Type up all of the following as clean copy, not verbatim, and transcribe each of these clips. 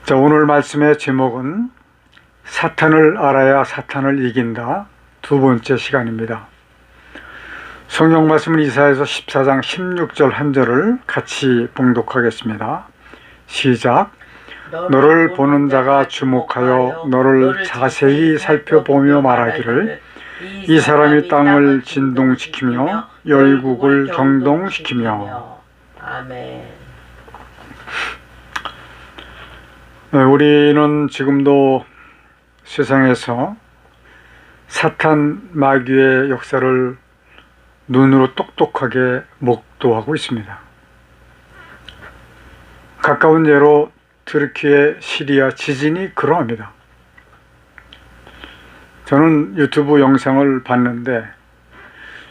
자, 오늘 말씀의 제목은 사탄을 알아야 사탄을 이긴다. 두 번째 시간입니다. 성경 말씀은 이사야서 14장 16절 한 절을 같이 봉독하겠습니다. 시작. 너를 보는 자가 주목하여 너를 자세히 살펴보며 말하기를 이 사람이 땅을 진동시키며 열국을 경동시키며. 아멘. 네, 우리는 지금도 세상에서 사탄 마귀의 역사를 눈으로 똑똑하게 목도하고 있습니다. 가까운 예로 트르키의 시리아 지진이 그러합니다. 저는 유튜브 영상을 봤는데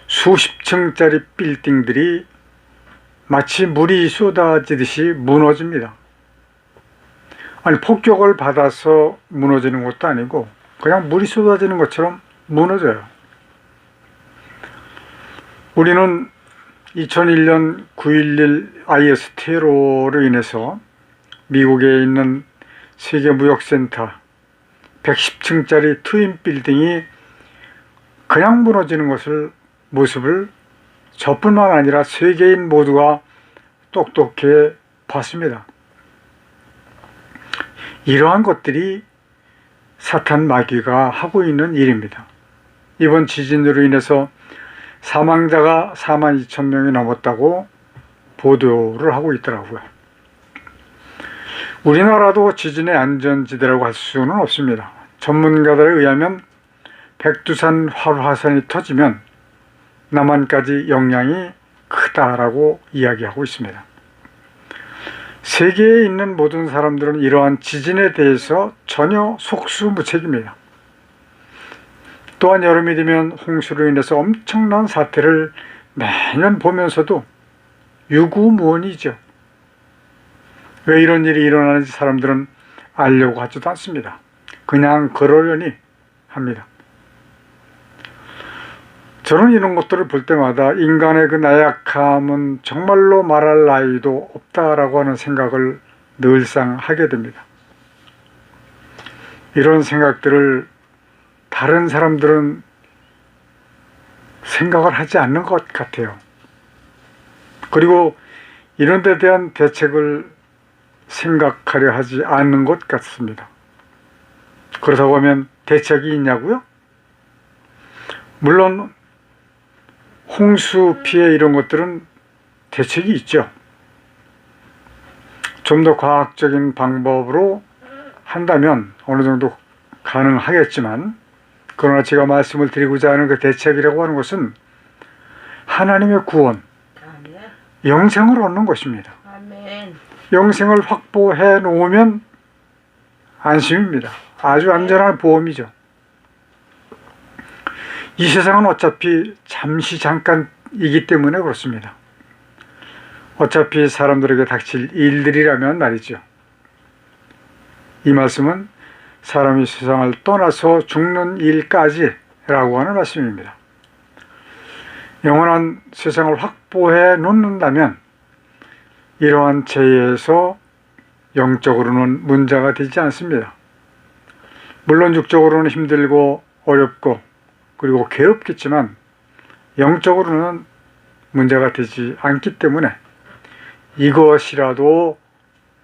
수십 층짜리 빌딩들이 마치 물이 쏟아지듯이 무너집니다. 아니, 폭격을 받아서 무너지는 것도 아니고 그냥 물이 쏟아지는 것처럼 무너져요. 우리는 2001년 9.11 IS 테러로 인해서 미국에 있는 세계무역센터 110층짜리 트윈 빌딩이 그냥 무너지는 모습을 저뿐만 아니라 세계인 모두가 똑똑히 봤습니다. 이러한 것들이 사탄 마귀가 하고 있는 일입니다. 이번 지진으로 인해서 사망자가 42,000명이 넘었다고 보도를 하고 있더라고요. 우리나라도 지진의 안전지대라고 할 수는 없습니다. 전문가들에 의하면 백두산 활화산이 터지면 남한까지 영향이 크다라고 이야기하고 있습니다. 세계에 있는 모든 사람들은 이러한 지진에 대해서 전혀 속수무책입니다. 또한 여름이 되면 홍수로 인해서 엄청난 사태를 매년 보면서도 유구무원이죠. 왜 이런 일이 일어나는지 사람들은 알려고 하지도 않습니다. 그냥 그러려니 합니다. 저는 이런 것들을 볼 때마다 인간의 그 나약함은 정말로 말할 나위도 없다라고 하는 생각을 늘상 하게 됩니다. 이런 생각들을 다른 사람들은 생각을 하지 않는 것 같아요. 그리고 이런 데 대한 대책을 생각하려 하지 않는 것 같습니다. 그렇다고 하면 대책이 있냐고요? 물론 홍수 피해 이런 것들은 대책이 있죠. 좀 더 과학적인 방법으로 한다면 어느 정도 가능하겠지만, 그러나 제가 말씀을 드리고자 하는 그 대책이라고 하는 것은 하나님의 구원, 영생을 얻는 것입니다. 영생을 확보해 놓으면 안심입니다. 아주 안전한 보험이죠. 이 세상은 어차피 잠시 잠깐이기 때문에 그렇습니다. 어차피 사람들에게 닥칠 일들이라면 말이죠. 이 말씀은 사람이 세상을 떠나서 죽는 일까지라고 하는 말씀입니다. 영원한 세상을 확보해 놓는다면 이러한 재해에서 영적으로는 문제가 되지 않습니다. 물론 육적으로는 힘들고 어렵고 그리고 괴롭겠지만 영적으로는 문제가 되지 않기 때문에 이것이라도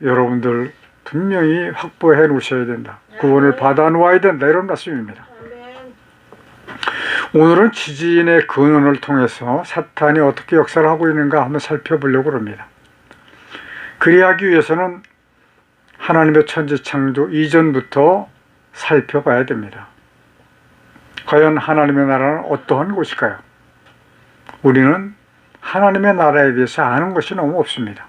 여러분들 분명히 확보해 놓으셔야 된다. 구원을 받아 놓아야 된다. 이런 말씀입니다. 오늘은 지진의 근원을 통해서 사탄이 어떻게 역사를 하고 있는가 한번 살펴보려고 합니다. 그리하기 위해서는 하나님의 천지창조 이전부터 살펴봐야 됩니다. 과연 하나님의 나라는 어떠한 곳일까요? 우리는 하나님의 나라에 대해서 아는 것이 너무 없습니다.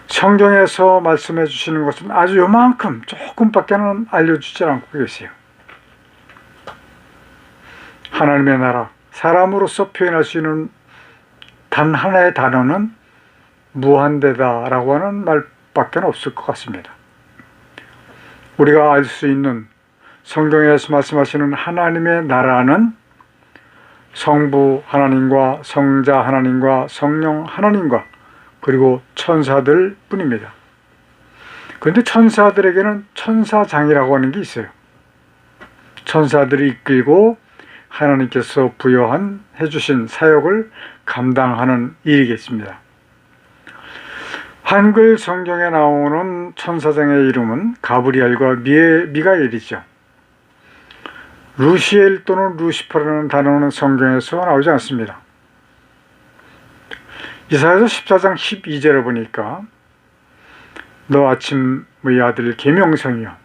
성경에서 말씀해 주시는 것은 아주 요만큼 조금밖에는 알려주지 않고 계세요. 하나님의 나라, 사람으로서 표현할 수 있는 단 하나의 단어는 무한대다라고 하는 말밖에 없을 것 같습니다. 우리가 알 수 있는 성경에서 말씀하시는 하나님의 나라는 성부 하나님과 성자 하나님과 성령 하나님과 그리고 천사들 뿐입니다. 그런데 천사들에게는 천사장이라고 하는 게 있어요. 천사들이 이끌고 하나님께서 해주신 사역을 감당하는 일이겠습니다. 한글 성경에 나오는 천사장의 이름은 가브리엘과 미가엘이죠. 루시엘 또는 루시퍼라는 단어는 성경에서 나오지 않습니다. 이사야서 14장 12절에 보니까 너 아침의 아들 계명성이여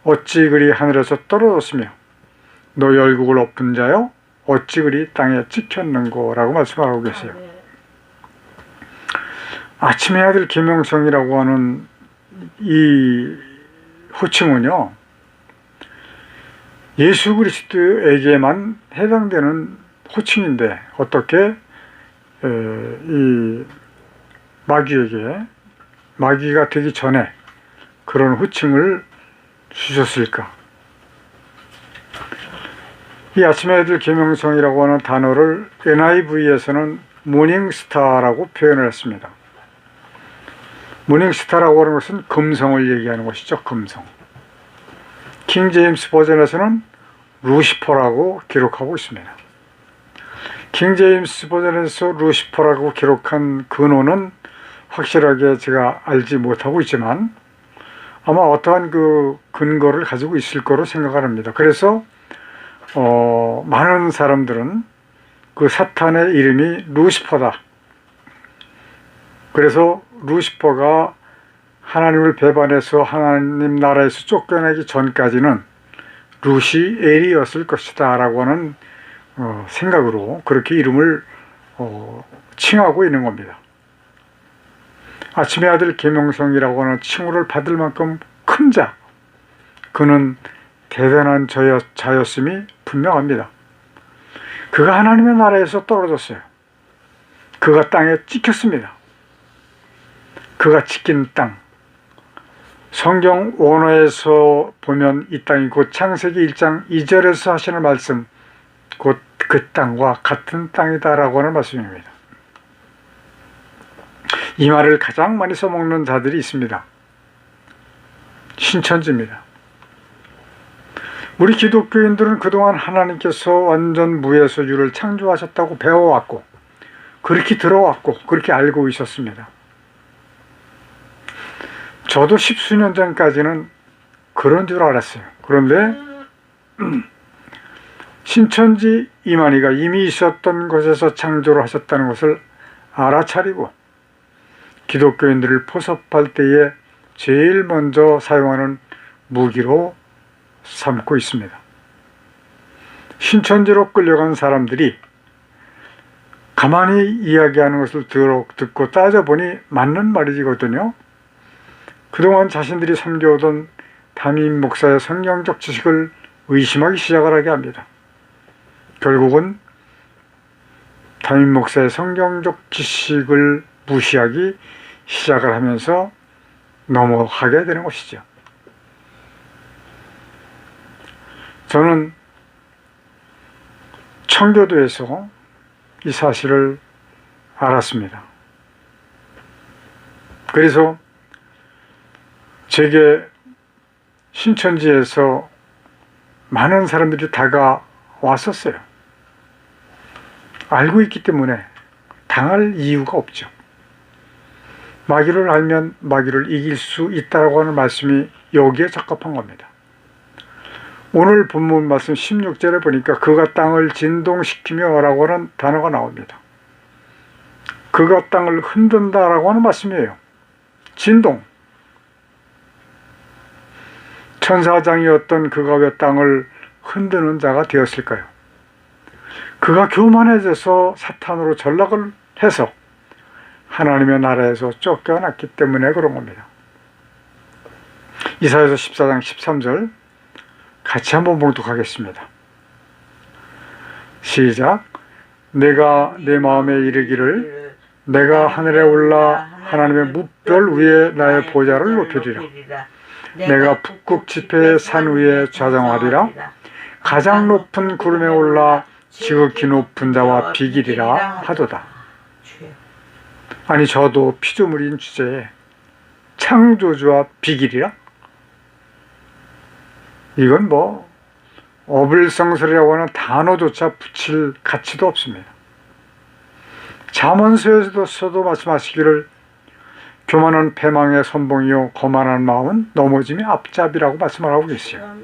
어찌 그리 하늘에서 떨어졌으며 너 열국을 엎은 자여 어찌 그리 땅에 찍혔는고 라고 말씀하고 계세요. 아침의 아들 계명성이라고 하는 이 호칭은요, 예수 그리스도에게만 해당되는 호칭인데 어떻게 이 마귀가 되기 전에 그런 호칭을 주셨을까? 이 아침의 아들 계명성이라고 하는 단어를 NIV에서는 모닝스타라고 표현을 했습니다. 모닝스타라고 하는 것은 금성을 얘기하는 것이죠. 금성. 킹제임스 버전에서는 루시퍼라고 기록하고 있습니다. 킹제임스 버전에서 루시퍼라고 기록한 근원은 확실하게 제가 알지 못하고 있지만 아마 어떠한 그 근거를 가지고 있을 거로 생각을 합니다. 그래서 많은 사람들은 그 사탄의 이름이 루시퍼다. 그래서 루시퍼가 하나님을 배반해서 하나님 나라에서 쫓겨나기 전까지는 루시엘이었을 것이다 라고 하는 생각으로 그렇게 이름을 칭하고 있는 겁니다. 아침의 아들 계명성이라고 하는 칭호를 받을 만큼 큰 자, 그는 대단한 자였음이 분명합니다. 그가 하나님의 나라에서 떨어졌어요. 그가 땅에 찍혔습니다. 그가 찍힌 땅, 성경 원어에서 보면 이 땅이 곧 창세기 1장 2절에서 하시는 말씀, 곧 그 땅과 같은 땅이다라고 하는 말씀입니다. 이 말을 가장 많이 써먹는 자들이 있습니다. 신천지입니다. 우리 기독교인들은 그동안 하나님께서 완전 무에서 유를 창조하셨다고 배워왔고 그렇게 들어왔고 그렇게 알고 있었습니다. 저도 10수년 전까지는 그런 줄 알았어요. 그런데 신천지 이만희가 이미 있었던 곳에서 창조를 하셨다는 것을 알아차리고 기독교인들을 포섭할 때에 제일 먼저 사용하는 무기로 삼고 있습니다. 신천지로 끌려간 사람들이 가만히 이야기하는 것을 듣고 따져보니 맞는 말이거든요. 그동안 자신들이 섬겨오던 담임 목사의 성경적 지식을 의심하기 시작을 하게 합니다. 결국은 담임 목사의 성경적 지식을 무시하기 시작을 하면서 넘어가게 되는 것이죠. 저는 청교도에서 이 사실을 알았습니다. 그래서 제게 신천지에서 많은 사람들이 다가왔었어요. 알고 있기 때문에 당할 이유가 없죠. 마귀를 알면 마귀를 이길 수 있다고 하는 말씀이 여기에 적합한 겁니다. 오늘 본문 말씀 16절에 보니까 그가 땅을 진동시키며 라고 하는 단어가 나옵니다. 그가 땅을 흔든다라고 하는 말씀이에요. 진동. 천사장이었던 그가 왜 땅을 흔드는 자가 되었을까요? 그가 교만해져서 사탄으로 전락을 해서 하나님의 나라에서 쫓겨났기 때문에 그런 겁니다. 이사야서 14장 13절 같이 한번 봉독하겠습니다. 시작. 내가 내 마음에 이르기를 내가 하늘에 올라 하나님의 무별 위에 나의 보좌를 높이리라. 내가 북극 지폐의 산 위에 좌정하리라. 가장 높은 구름에 올라 지극히 높은 자와 비기리라 하도다. 아니 저도 피조물인 주제에 창조주와 비길이라? 이건 뭐 어불성설이라고 하는 단어조차 붙일 가치도 없습니다. 잠언서에서도 말씀하시기를 교만은 패망의 선봉이요 거만한 마음은 넘어짐의 앞잡이라고 말씀을 하고 계세요.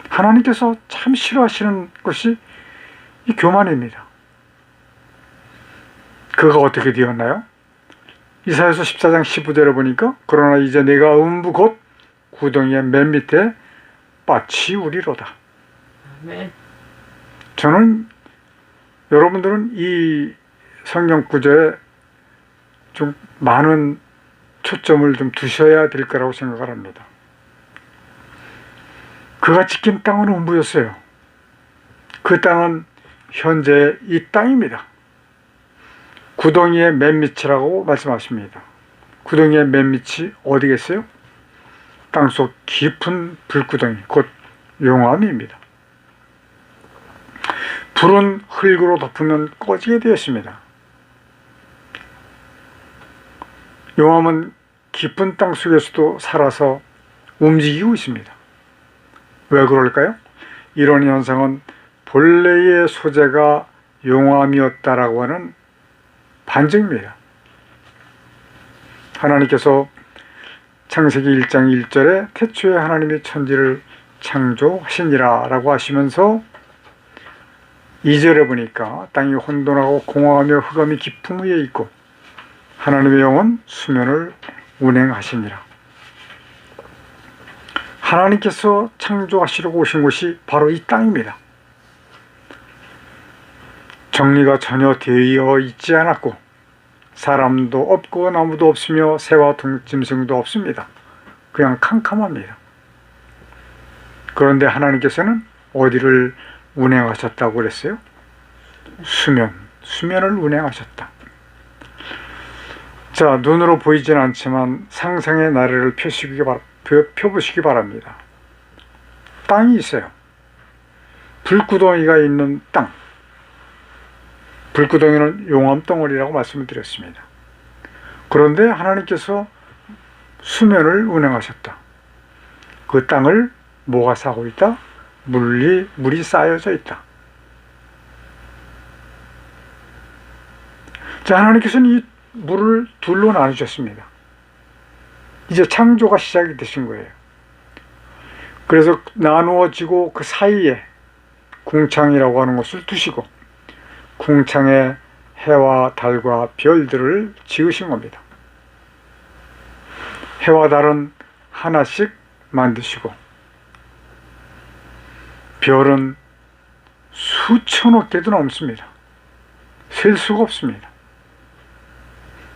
하나님께서 참 싫어하시는 것이 이 교만입니다. 그가 어떻게 되었나요? 이사야서 14장 15절에 보니까 그러나 이제 내가 음부 곧 구덩이의 맨 밑에 빠치우리로다. 저는 여러분들은 이 성경 구절에 좀 많은 초점을 좀 두셔야 될 거라고 생각을 합니다. 그가 지킨 땅은 음부였어요. 그 땅은 현재 이 땅입니다. 구덩이의 맨 밑이라고 말씀하십니다. 구덩이의 맨 밑이 어디겠어요? 땅속 깊은 불구덩이, 곧 용암입니다. 불은 흙으로 덮으면 꺼지게 되었습니다. 용암은 깊은 땅 속에서도 살아서 움직이고 있습니다. 왜 그럴까요? 이런 현상은 본래의 소재가 용암이었다라고 하는 반증입니다. 하나님께서 창세기 1장 1절에 태초에 하나님이 천지를 창조하시니라 라고 하시면서 2절에 보니까 땅이 혼돈하고 공허하며 흑암이 깊음 위에 있고 하나님의 영은 수면을 운행하시니라. 하나님께서 창조하시려고 오신 곳이 바로 이 땅입니다. 정리가 전혀 되어 있지 않았고 사람도 없고 나무도 없으며 새와 짐승도 없습니다. 그냥 캄캄합니다. 그런데 하나님께서는 어디를 운행하셨다고 그랬어요? 수면을 운행하셨다. 자, 눈으로 보이진 않지만 상상의 나래를 펴보시기 바랍니다. 땅이 있어요. 불구덩이가 있는 땅. 불구덩이는 용암덩어리라고 말씀을 드렸습니다. 그런데 하나님께서 수면을 운행하셨다. 그 땅을 뭐가 싸고 있다? 물이 쌓여져 있다. 자, 하나님께서는 이 물을 둘로 나누셨습니다. 이제 창조가 시작이 되신 거예요. 그래서 나누어지고 그 사이에 궁창이라고 하는 것을 두시고 궁창에 해와 달과 별들을 지으신 겁니다. 해와 달은 하나씩 만드시고 별은 수천억 개도 넘습니다. 셀 수가 없습니다.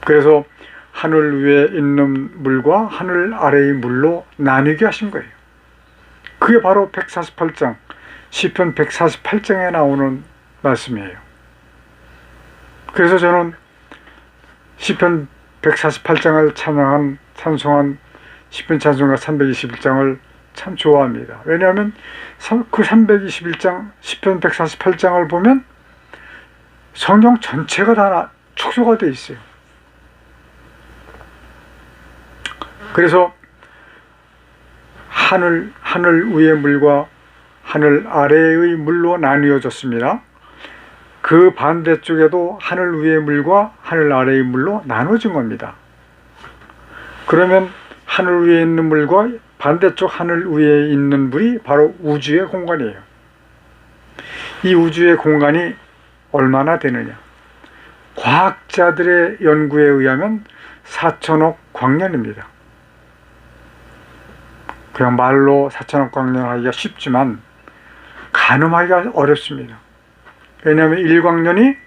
그래서 하늘 위에 있는 물과 하늘 아래의 물로 나뉘게 하신 거예요. 그게 바로 148장, 시편 148장에 나오는 말씀이에요. 그래서 저는 시편 148장을 찬송한 시편 찬송가 321장을 참 좋아합니다. 왜냐하면 그 321장, 시편 148장을 보면 성경 전체가 다 축소가 되어 있어요. 그래서 하늘 위의 물과 하늘 아래의 물로 나뉘어졌습니다. 그 반대쪽에도 하늘 위의 물과 하늘 아래의 물로 나눠진 겁니다. 그러면 하늘 위에 있는 물과 반대쪽 하늘 위에 있는 물이 바로 우주의 공간이에요. 이 우주의 공간이 얼마나 되느냐? 과학자들의 연구에 의하면 4천억 광년입니다. 그냥 말로 4천억 광년 하기가 쉽지만 가늠하기가 어렵습니다. 왜냐하면 1광년이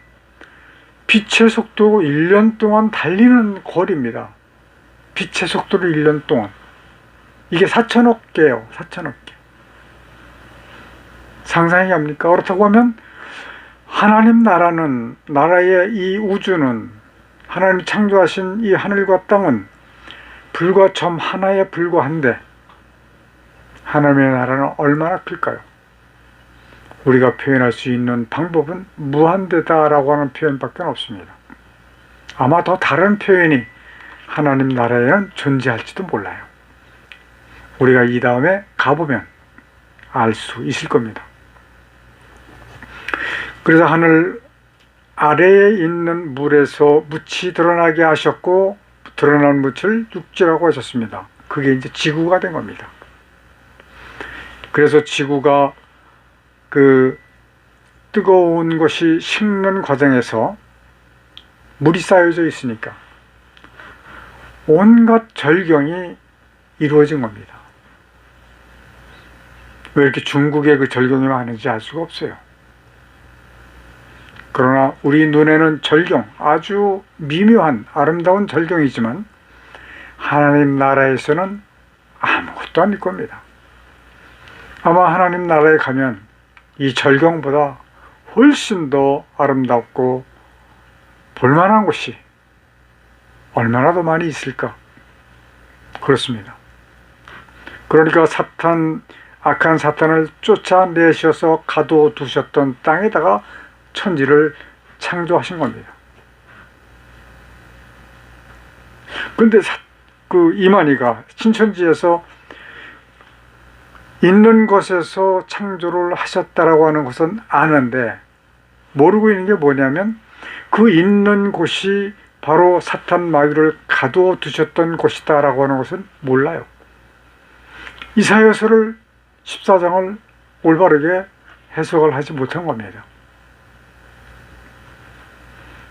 빛의 속도로 1년 동안 달리는 거리입니다. 빛의 속도로 1년 동안. 이게 4천억 개예요. 4천억 개. 상상이 갑니까? 그렇다고 하면 하나님 나라의 이 우주는, 하나님이 창조하신 이 하늘과 땅은 불과 점 하나에 불과한데 하나님의 나라는 얼마나 클까요? 우리가 표현할 수 있는 방법은 무한대다라고 하는 표현밖에 없습니다. 아마 더 다른 표현이 하나님 나라에는 존재할지도 몰라요. 우리가 이 다음에 가보면 알 수 있을 겁니다. 그래서 하늘 아래에 있는 물에서 묻이 드러나게 하셨고, 드러난 묻을 육지라고 하셨습니다. 그게 이제 지구가 된 겁니다. 그래서 지구가 그 뜨거운 것이 식는 과정에서 물이 쌓여져 있으니까 온갖 절경이 이루어진 겁니다. 왜 이렇게 중국의 그 절경이 많은지 알 수가 없어요. 그러나 우리 눈에는 절경, 아주 미묘한 아름다운 절경이지만 하나님 나라에서는 아무것도 아닐 겁니다. 아마 하나님 나라에 가면 이 절경보다 훨씬 더 아름답고 볼만한 곳이 얼마나 더 많이 있을까? 그렇습니다. 그러니까 악한 사탄을 쫓아내셔서 가둬두셨던 땅에다가 천지를 창조하신 겁니다. 근데 그 이만희가 신천지에서 있는 것에서 창조를 하셨다라고 하는 것은 아는데 모르고 있는 게 뭐냐면 그 있는 곳이 바로 사탄 마귀를 가두어 두셨던 곳이다 라고 하는 것은 몰라요. 이사야서를 14장을 올바르게 해석을 하지 못한 겁니다.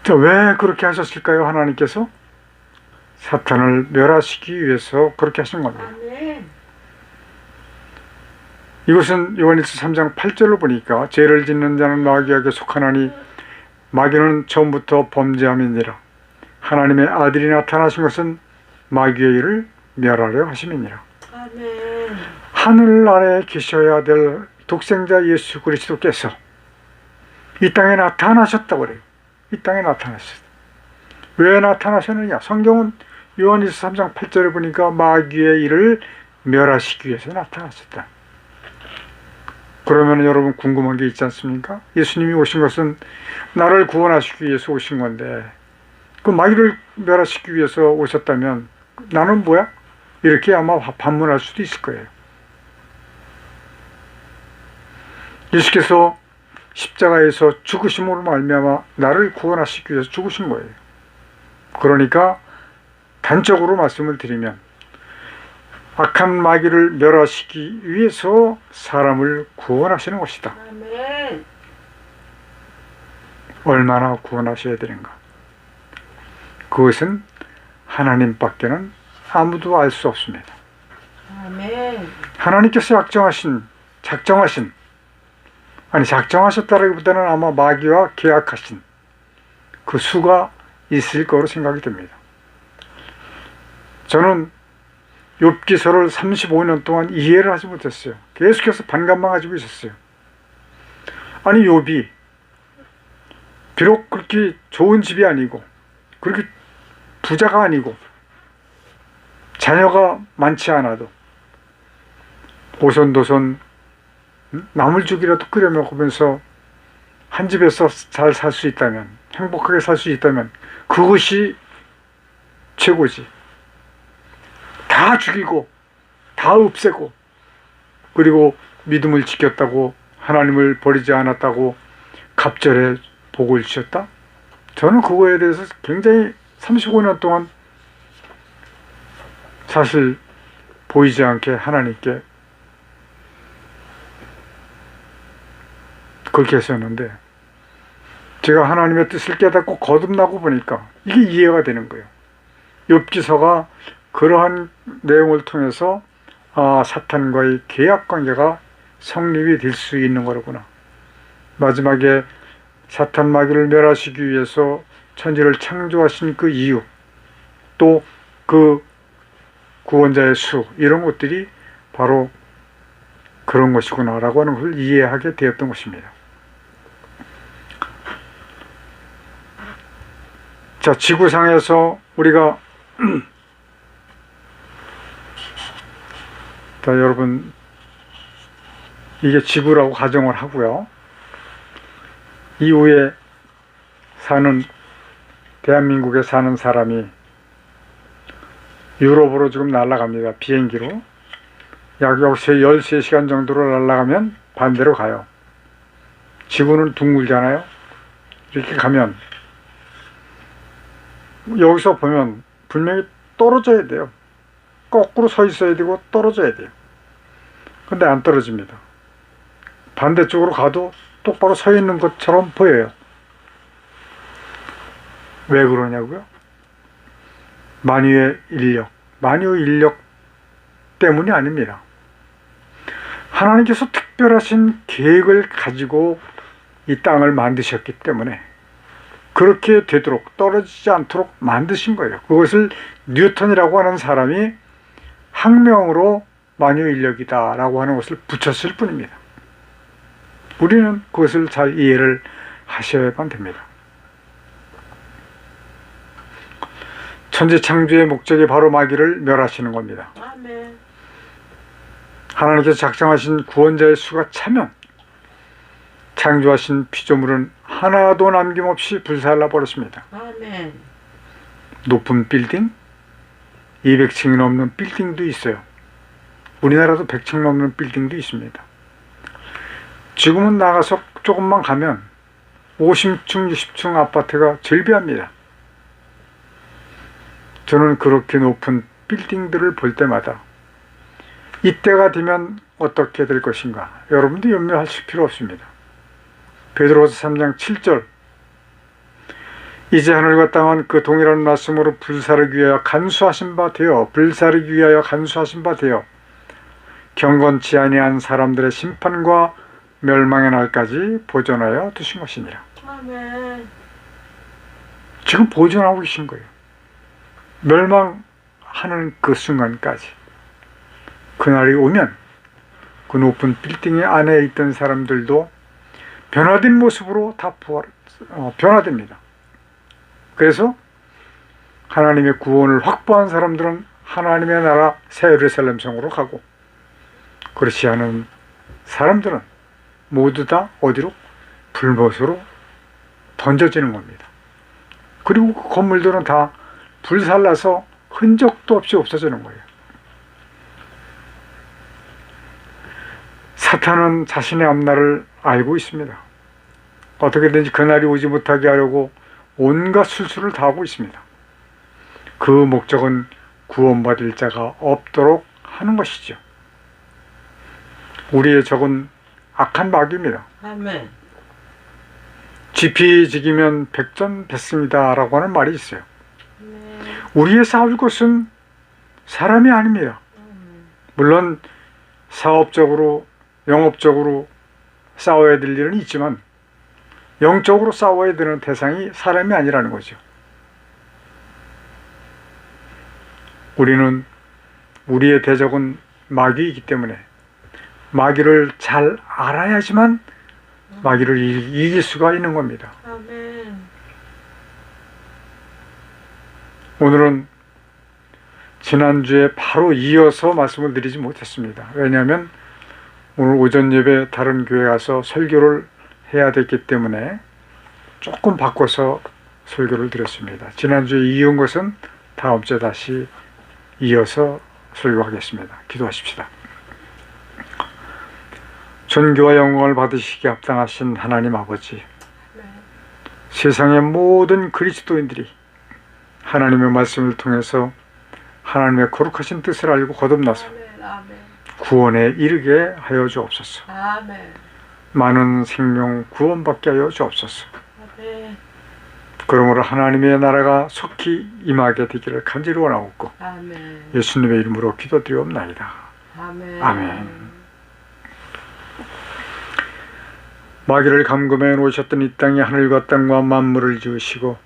자, 왜 그렇게 하셨을까요? 하나님께서 사탄을 멸하시기 위해서 그렇게 하신 겁니다. 이것은 요한일서 3장 8절을 보니까 죄를 짓는 자는 마귀에게 속하나니 마귀는 처음부터 범죄함이니라. 하나님의 아들이 나타나신 것은 마귀의 일을 멸하려 하심이니라. 아멘. 하늘 아래에 계셔야 될 독생자 예수 그리스도께서 이 땅에 나타나셨다고 그래요. 이 땅에 나타나셨다. 왜 나타나셨느냐? 성경은 요한일서 3장 8절에 보니까 마귀의 일을 멸하시기 위해서 나타나셨다. 그러면 여러분 궁금한 게 있지 않습니까? 예수님이 오신 것은 나를 구원하시기 위해서 오신 건데 그 마귀를 멸하시기 위해서 오셨다면 나는 뭐야? 이렇게 아마 반문할 수도 있을 거예요. 예수께서 십자가에서 죽으심으로 말미암아 나를 구원하시기 위해서 죽으신 거예요. 그러니까 단적으로 말씀을 드리면 악한 마귀를 멸하시기 위해서 사람을 구원하시는 것이다. 아멘. 얼마나 구원하셔야 되는가? 그것은 하나님밖에는 아무도 알 수 없습니다. 아멘. 하나님께서 작정하셨다기보다는 아마 마귀와 계약하신 그 수가 있을 거로 생각이 듭니다. 저는 욥기서를 35년 동안 이해를 하지 못했어요. 계속해서 반감만 가지고 있었어요. 아니 욥이 비록 그렇게 좋은 집이 아니고 그렇게 부자가 아니고 자녀가 많지 않아도 오손도손 나물죽이라도 끓여 먹으면서 한 집에서 잘 살 수 있다면, 행복하게 살 수 있다면 그것이 최고지. 다 죽이고 다 없애고 그리고 믿음을 지켰다고, 하나님을 버리지 않았다고 갑절에 복을 주셨다? 저는 그거에 대해서 굉장히 35년 동안 사실 보이지 않게 하나님께 그렇게 했었는데, 제가 하나님의 뜻을 깨닫고 거듭나고 보니까 이게 이해가 되는 거예요. 욥기서가 그러한 내용을 통해서 사탄과의 계약관계가 성립이 될 수 있는 거로구나. 마지막에 사탄 마귀를 멸하시기 위해서 천지를 창조하신 그 이유, 또 그 구원자의 수, 이런 것들이 바로 그런 것이구나 라고 하는 것을 이해하게 되었던 것입니다. 자, 지구상에서 우리가 자, 여러분, 이게 지구라고 가정을 하고요. 이후에 대한민국에 사는 사람이 유럽으로 지금 날아갑니다. 비행기로. 약 13시간 정도로 날아가면 반대로 가요. 지구는 둥글잖아요. 이렇게 가면 여기서 보면 분명히 떨어져야 돼요. 거꾸로 서 있어야 되고 떨어져야 돼요. 근데 안 떨어집니다. 반대쪽으로 가도 똑바로 서 있는 것처럼 보여요. 왜 그러냐고요? 만유의 인력 때문이 아닙니다. 하나님께서 특별하신 계획을 가지고 이 땅을 만드셨기 때문에 그렇게 되도록, 떨어지지 않도록 만드신 거예요. 그것을 뉴턴이라고 하는 사람이 학명으로 만유인력이다 라고 하는 것을 붙였을 뿐입니다. 우리는 그것을 잘 이해를 하셔야만 됩니다. 천지창조의 목적이 바로 마귀를 멸하시는 겁니다. 아멘. 하나님께서 작정하신 구원자의 수가 차면 창조하신 피조물은 하나도 남김없이 불살라 버렸습니다. 아멘. 높은 빌딩, 200층이 넘는 빌딩도 있어요. 우리나라도 100층 넘는 빌딩도 있습니다. 지금은 나가서 조금만 가면 50층, 60층 아파트가 절비합니다. 저는 그렇게 높은 빌딩들을 볼 때마다 이때가 되면 어떻게 될 것인가 여러분도 염려하실 필요 없습니다. 베드로서 3장 7절 이제 하늘과 땅은 그 동일한 말씀으로 불사르기 위하여 간수하신 바 되어 경건치 아니한 사람들의 심판과 멸망의 날까지 보존하여 두신 것이니라. 아멘. 지금 보존하고 계신 거예요. 멸망하는 그 순간까지. 그날이 오면 그 높은 빌딩 안에 있던 사람들도 변화된 모습으로 다 변화됩니다. 그래서 하나님의 구원을 확보한 사람들은 하나님의 나라 새 예루살렘 성으로 가고, 그렇지 않은 사람들은 모두 다 어디로? 불못으로 던져지는 겁니다. 그리고 그 건물들은 다 불살라서 흔적도 없이 없어지는 거예요. 사탄은 자신의 앞날을 알고 있습니다. 어떻게든지 그날이 오지 못하게 하려고 온갖 술수를 다하고 있습니다. 그 목적은 구원받을 자가 없도록 하는 것이죠. 우리의 적은 악한 마귀입니다. 아멘. 지피지기면 백전백승이다 라고 하는 말이 있어요. 네. 우리의 싸울 것은 사람이 아닙니다. 물론 사업적으로 영업적으로 싸워야 될 일은 있지만 영적으로 싸워야 되는 대상이 사람이 아니라는 거죠. 우리는 우리의 대적은 마귀이기 때문에 마귀를 잘 알아야지만 마귀를 이길 수가 있는 겁니다. 아멘. 오늘은 지난주에 바로 이어서 말씀을 드리지 못했습니다. 왜냐하면 오늘 오전 예배 다른 교회 가서 설교를 해야 됐기 때문에 조금 바꿔서 설교를 드렸습니다. 지난주에 이은 것은 다음 주에 다시 이어서 설교하겠습니다. 기도하십시다. 존귀와 영광을 받으시기에 합당하신 하나님 아버지, 세상의 모든 그리스도인들이 하나님의 말씀을 통해서 하나님의 거룩하신 뜻을 알고 거듭나서 구원에 이르게 하여 주옵소서. 아멘. 많은 생명 구원받게 하여 주옵소서. 아멘. 그러므로 하나님의 나라가 속히 임하게 되기를 간절히 원하옵고 아멘. 예수님의 이름으로 기도드리옵나이다. 아멘. 아멘. 마귀를 감금해 놓으셨던 이 땅에 하늘과 땅과 만물을 지으시고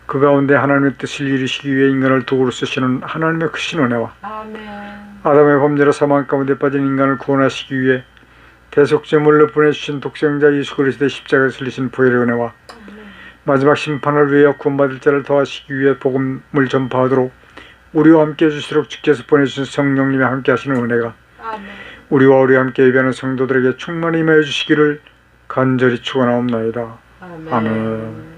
그 가운데 하나님의 뜻을 이루시기 위해 인간을 도구로 쓰시는 하나님의 크신 은혜와 아멘. 아담의 범죄로 사망 가운데 빠진 인간을 구원하시기 위해 대속제물로 보내주신 독생자 예수 그리스도의 십자가에 실리신 보혈의 은혜와 마지막 심판을 위하여 구원받을 자를 더하시기 위해 복음을 전파하도록 우리와 함께 해주시도록 주께서 보내주신 성령님이 함께 하시는 은혜가 우리와 함께 예배하는 성도들에게 충만히 임하여 주시기를 간절히 축원하옵나이다. 아멘.